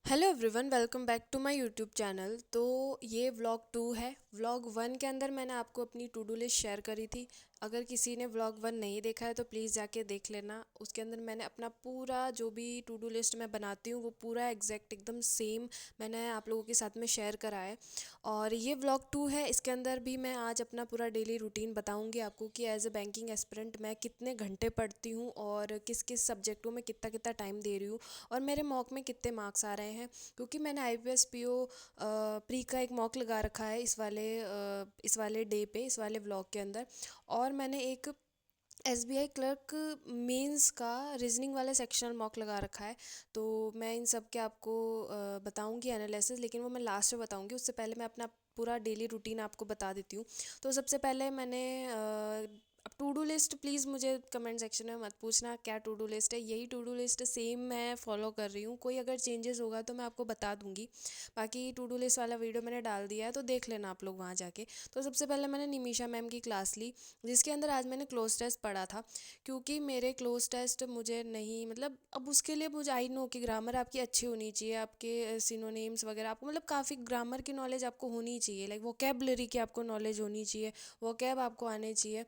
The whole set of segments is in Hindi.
Hello everyone, welcome back to my YouTube channel. तो ये व्लॉग 2 है। व्लॉग 1 के अंदर मैंने आपको अपनी टू डू लिस्ट शेयर करी थी। अगर किसी ने व्लॉग 1 नहीं देखा है तो प्लीज़ जाके देख लेना। उसके अंदर मैंने अपना पूरा जो भी टू डू लिस्ट मैं बनाती हूँ वो पूरा एग्जैक्ट एकदम सेम मैंने आप लोगों के साथ में शेयर करा है। और ये व्लॉग 2 है, इसके अंदर भी मैं आज अपना पूरा डेली रूटीन बताऊँगी आपको कि एज अ बैंकिंग एस्पिरेंट मैं कितने घंटे पढ़ती हूँ और किस किस सब्जेक्टों में कितना कितना टाइम दे रही हूँ और मेरे मॉक में कितने मार्क्स आ रहे हैं। क्योंकि मैंने IPS PO प्री का एक मॉक लगा रखा है इस वाले डे पे, इस वाले व्लॉग के अंदर। और मैंने एक SBI क्लर्क मेंस का रीजनिंग वाला सेक्शनल मॉक लगा रखा है। तो मैं इन सब के आपको बताऊंगी एनालिसिस, लेकिन वो मैं लास्ट में बताऊंगी। उससे पहले मैं अपना पूरा डेली रूटीन आपको बता देती हूँ। तो सबसे पहले मैंने अब टू डू लिस्ट, प्लीज़ मुझे कमेंट सेक्शन में मत पूछना क्या टू डू लिस्ट है। यही टू डू लिस्ट सेम मैं फॉलो कर रही हूँ। कोई अगर चेंजेस होगा तो मैं आपको बता दूंगी। बाकी टू डू लिस्ट वाला वीडियो मैंने डाल दिया है, तो देख लेना आप लोग वहाँ जाके। तो सबसे पहले मैंने निमिषा मैम की क्लास ली, जिसके अंदर आज मैंने क्लोज टेस्ट पढ़ा था। क्योंकि मेरे क्लोज टेस्ट मुझे नहीं, मतलब अब उसके लिए मुझे आई नो कि ग्रामर आपकी अच्छी होनी चाहिए, आपके सिनोनिम्स वगैरह आपको, मतलब काफ़ी ग्रामर की नॉलेज आपको होनी चाहिए, लाइक वोकेबलरी की आपको नॉलेज होनी चाहिए, वोकेब आपको आने चाहिए।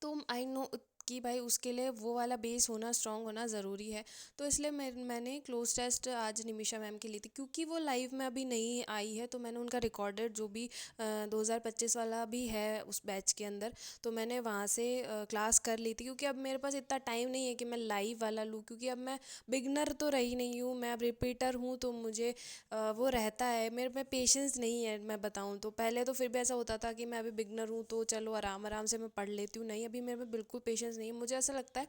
तो आई नो कि भाई उसके लिए वो वाला बेस होना, स्ट्रांग होना ज़रूरी है। तो इसलिए मैंने क्लोज टेस्ट आज निमिषा मैम की ली थी। क्योंकि वो लाइव में अभी नहीं आई है तो मैंने उनका रिकॉर्डेड जो भी 2025 वाला भी है उस बैच के अंदर, तो मैंने वहाँ से क्लास कर ली थी। क्योंकि अब मेरे पास इतना टाइम नहीं है कि मैं लाइव वाला लूँ, क्योंकि अब मैं बिगनर तो रही नहीं हूँ, मैं अब रिपीटर हूँ। तो मुझे वो रहता है मेरे में पेशेंस नहीं है। मैं बताऊँ तो पहले तो फिर भी ऐसा होता था कि मैं अभी बिगनर हूँ तो चलो आराम आराम से मैं पढ़ लेती हूँ। नहीं, अभी मेरे में बिल्कुल पेशेंस नहीं है। मुझे ऐसा लगता है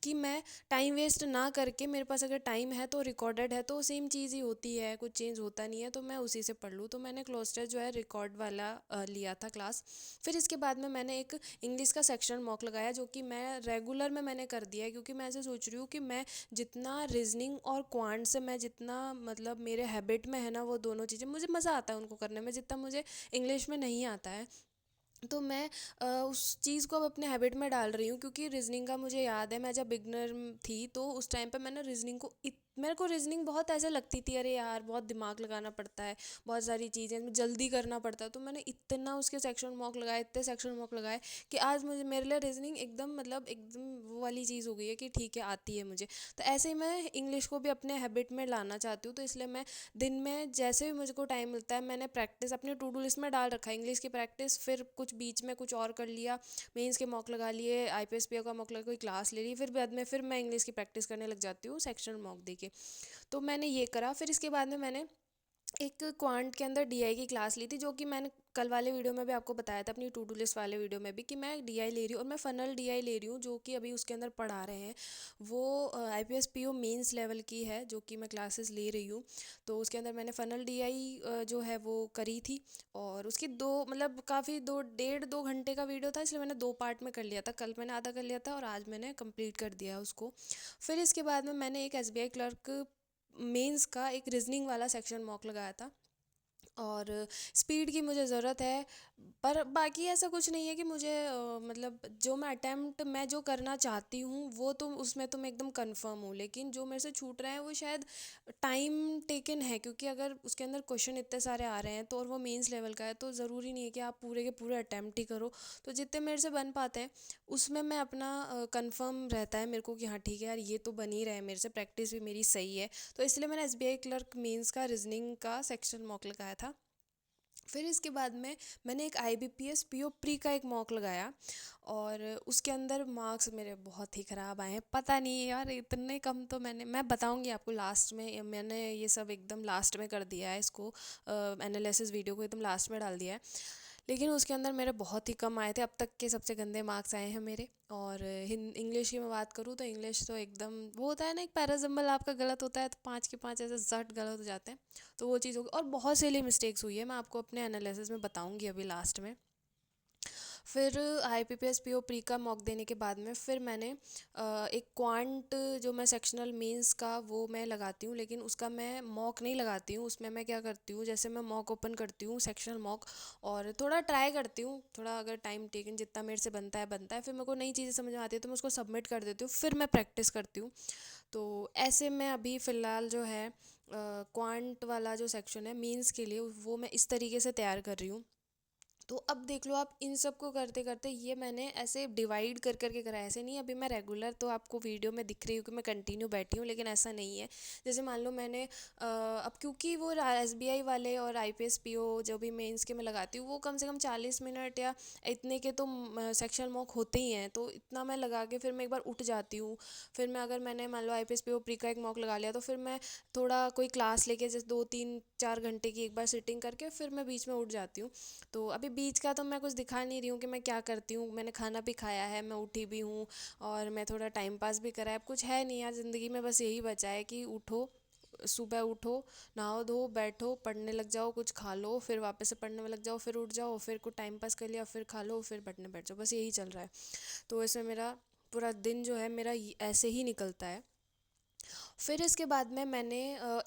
कि मैं टाइम वेस्ट ना करके, मेरे पास अगर टाइम है तो रिकॉर्डेड है तो सेम चीज़ ही होती है, कुछ चेंज होता नहीं है, तो मैं उसी से पढ़ लूँ। तो मैंने क्लोज टेस्ट जो है रिकॉर्ड वाला लिया था क्लास। फिर इसके बाद में मैंने एक इंग्लिश का सेक्शन मॉक लगाया, जो कि मैं रेगुलर में मैंने कर दिया है। क्योंकि मैं ऐसे सोच रही हूँ कि मैं जितना रीजनिंग और क्वांट से मैं जितना, मतलब मेरे हैबिट में है ना, वो दोनों चीज़ें मुझे मज़ा आता है उनको करने में, जितना मुझे इंग्लिश में नहीं आता है। तो मैं उस चीज़ को अब अपने हैबिट में डाल रही हूँ। क्योंकि रीजनिंग का मुझे याद है, मैं जब बिगनर थी तो उस टाइम पे मैंने रीजनिंग को मेरे को रीजनिंग बहुत ऐसे लगती थी, अरे यार बहुत दिमाग लगाना पड़ता है, बहुत सारी चीज़ें जल्दी करना पड़ता है। तो मैंने इतना उसके सेक्शन मॉक लगाए, इतने सेक्शन मॉक लगाए कि आज मुझे, मेरे लिए रीजनिंग एकदम, मतलब एकदम वो वाली चीज़ हो गई है कि ठीक है, आती है मुझे। तो ऐसे ही मैं इंग्लिश को भी अपने हैबिट में लाना चाहती हूँ। तो इसलिए मैं दिन में जैसे भी मुझको टाइम मिलता है, मैंने प्रैक्टिस अपने टू डू लिस्ट में डाल रखा है, इंग्लिश की प्रैक्टिस, फिर कुछ बीच में कुछ और कर लिया, मेंस के मॉक लगा लिए, IPS PO का मॉक लगा, कोई क्लास ले ली, फिर बाद में फिर मैं इंग्लिश की प्रैक्टिस करने लग जाती हूँ सेक्शन मॉक दे के। तो मैंने ये करा। फिर इसके बाद में मैंने एक क्वांट के अंदर DI की क्लास ली थी, जो कि मैंने कल वाले वीडियो में भी आपको बताया था, अपनी टू डू लिस्ट वाले वीडियो में भी, कि मैं DI ले रही हूँ। और मैं फनल DI ले रही हूँ, जो कि अभी उसके अंदर पढ़ा रहे हैं। वो IPS PO मेंस लेवल की है, जो कि मैं क्लासेस ले रही हूँ। तो उसके अंदर मैंने फनल DI जो है वो करी थी। और उसकी दो, मतलब काफ़ी, 2.5 2 घंटे का वीडियो था, इसलिए मैंने 2 पार्ट में कर लिया था। कल मैंने आधा कर लिया था और आज मैंने कंप्लीट कर दिया है उसको। फिर इसके बाद में मैंने एक SBI क्लर्क मेंस का एक रीजनिंग वाला सेक्शन मॉक लगाया था। और स्पीड की मुझे ज़रूरत है। पर बाकी ऐसा कुछ नहीं है कि मुझे मतलब जो मैं अटेम्प्ट मैं जो करना चाहती हूँ वो तो उसमें तो मैं एकदम कंफर्म हूँ, लेकिन जो मेरे से छूट रहे हैं वो शायद टाइम टेकन है। क्योंकि अगर उसके अंदर क्वेश्चन इतने सारे आ रहे हैं तो, और वो मेंस लेवल का है, तो ज़रूरी नहीं है कि आप पूरे के पूरे अटेम्प्ट ही करो। तो जितने मेरे से बन पाते हैं उसमें मैं अपना कंफर्म रहता है मेरे को कि हाँ ठीक है यार, ये तो बन ही रहा है मेरे से, प्रैक्टिस भी मेरी सही है। तो इसलिए मैंने SBI क्लर्क मेंस का रीजनिंग का सेक्शन मॉक लगाया था। फिर इसके बाद में मैंने एक IBPS PO प्री का एक मॉक लगाया। और उसके अंदर मार्क्स मेरे बहुत ही ख़राब आए हैं। पता नहीं यार, इतने कम तो मैं बताऊंगी आपको लास्ट में। मैंने ये सब एकदम लास्ट में कर दिया है, इसको एनालिसिस वीडियो को एकदम लास्ट में डाल दिया है। लेकिन उसके अंदर मेरे बहुत ही कम आए थे, अब तक के सबसे गंदे मार्क्स आए हैं मेरे। और इंग्लिश की मैं बात करूँ तो इंग्लिश तो एकदम, वो होता है ना, एक पैराजम्बल आपका गलत होता है तो 5 के 5 ऐसे जट गलत हो जाते हैं। तो वो चीज़ होगी। और बहुत सिली मिस्टेक्स हुई है, मैं आपको अपने एनालिसिस में बताऊंगी अभी लास्ट में। फिर IPPS PO प्री का मॉक देने के बाद में फिर मैंने एक क्वांट, जो मैं सेक्शनल मेंस का वो मैं लगाती हूँ, लेकिन उसका मैं मॉक नहीं लगाती हूँ। उसमें मैं क्या करती हूँ, जैसे मैं मॉक ओपन करती हूँ, सेक्शनल मॉक, और थोड़ा ट्राई करती हूँ, थोड़ा अगर टाइम टेकन जितना मेरे से बनता है, फिर मेरे को नई चीज़ें समझ में आती है तो मैं उसको सबमिट कर देती हूँ, फिर मैं प्रैक्टिस करती हूँ। तो ऐसे मैं अभी फ़िलहाल जो है क्वांट वाला जो सेक्शन है मीन्स के लिए, वो मैं इस तरीके से तैयार कर रही हूँ। तो अब देख लो आप, इन सब को करते करते ये मैंने ऐसे डिवाइड कर करके करा है। ऐसे नहीं अभी मैं रेगुलर तो आपको वीडियो में दिख रही हूँ कि मैं कंटिन्यू बैठी हूँ, लेकिन ऐसा नहीं है। जैसे मान लो मैंने अब क्योंकि वो SBI वाले और IPS PO जो भी मेंस के मैं लगाती हूँ, वो कम से कम 40 मिनट या इतने के तो सेक्शन मॉक होते ही हैं। तो इतना मैं लगा के फिर मैं एक बार उठ जाती हूँ। फिर मैं, अगर मैंने मान लो IPS PO प्री का एक मॉक लगा लिया, तो फिर मैं थोड़ा कोई क्लास लेके जैसे 2 3 4 घंटे की एक बार सिटिंग करके फिर मैं बीच में उठ जाती हूँ। तो अभी बीच का तो मैं कुछ दिखा नहीं रही हूँ कि मैं क्या करती हूँ। मैंने खाना भी खाया है, मैं उठी भी हूँ, और मैं थोड़ा टाइम पास भी करा है। अब कुछ है नहीं यार ज़िंदगी में, बस यही बचा है कि उठो, सुबह उठो, नहाओ धो, बैठो, पढ़ने लग जाओ, कुछ खा लो, फिर वापस से पढ़ने में लग जाओ, फिर उठ जाओ, फिर कुछ टाइम पास कर लिया, फिर खा लो, फिर पढ़ने बैठ जाओ। बस यही चल रहा है। तो इसमें मेरा पूरा दिन जो है मेरा ऐसे ही निकलता है। फिर इसके बाद में मैंने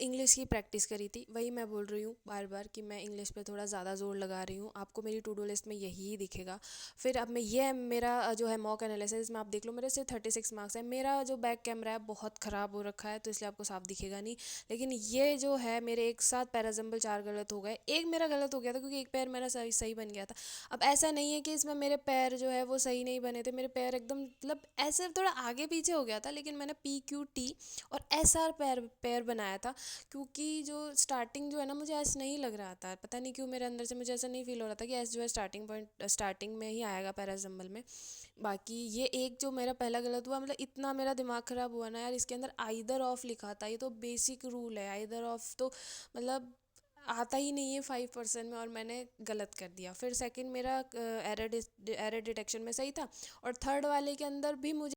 इंग्लिश की प्रैक्टिस करी थी। वही मैं बोल रही हूँ बार बार कि मैं इंग्लिश पे थोड़ा ज़्यादा जोर लगा रही हूँ। आपको मेरी टू डू लिस्ट में यही दिखेगा। फिर अब मैं, ये मेरा जो है मॉक एनालिसिस में आप देख लो, मेरे से 36 मार्क्स है। मेरा जो बैक कैमरा है बहुत ख़राब हो रखा है, तो इसलिए आपको साफ दिखेगा नहीं। लेकिन ये जो है, मेरे एक साथ पैराजम्बल 4 गलत हो गए। एक मेरा गलत हो गया था क्योंकि एक पैर मेरा सही सही बन गया था। अब ऐसा नहीं है कि इसमें मेरे पैर जो है वो सही नहीं बने थे। मेरे पैर एकदम मतलब ऐसे थोड़ा आगे पीछे हो गया था, लेकिन मैंने PQT और SR पैर पैर बनाया था। क्योंकि जो स्टार्टिंग जो है ना, मुझे ऐसा नहीं लग रहा था, पता नहीं क्यों मेरे अंदर से मुझे ऐसा नहीं फील हो रहा था कि जो है स्टार्टिंग पॉइंट स्टार्टिंग में ही आएगा पैराजम्बल में। बाकी ये एक जो मेरा पहला गलत हुआ, मतलब इतना मेरा दिमाग ख़राब हुआ ना यार। इसके अंदर आइदर ऑफ लिखा था, ये तो बेसिक रूल है, आइदर ऑफ तो मतलब आता ही नहीं है 5% में, और मैंने गलत कर दिया। फिर सेकंड मेरा एरर डिटेक्शन में सही था, और थर्ड वाले के अंदर भी मुझे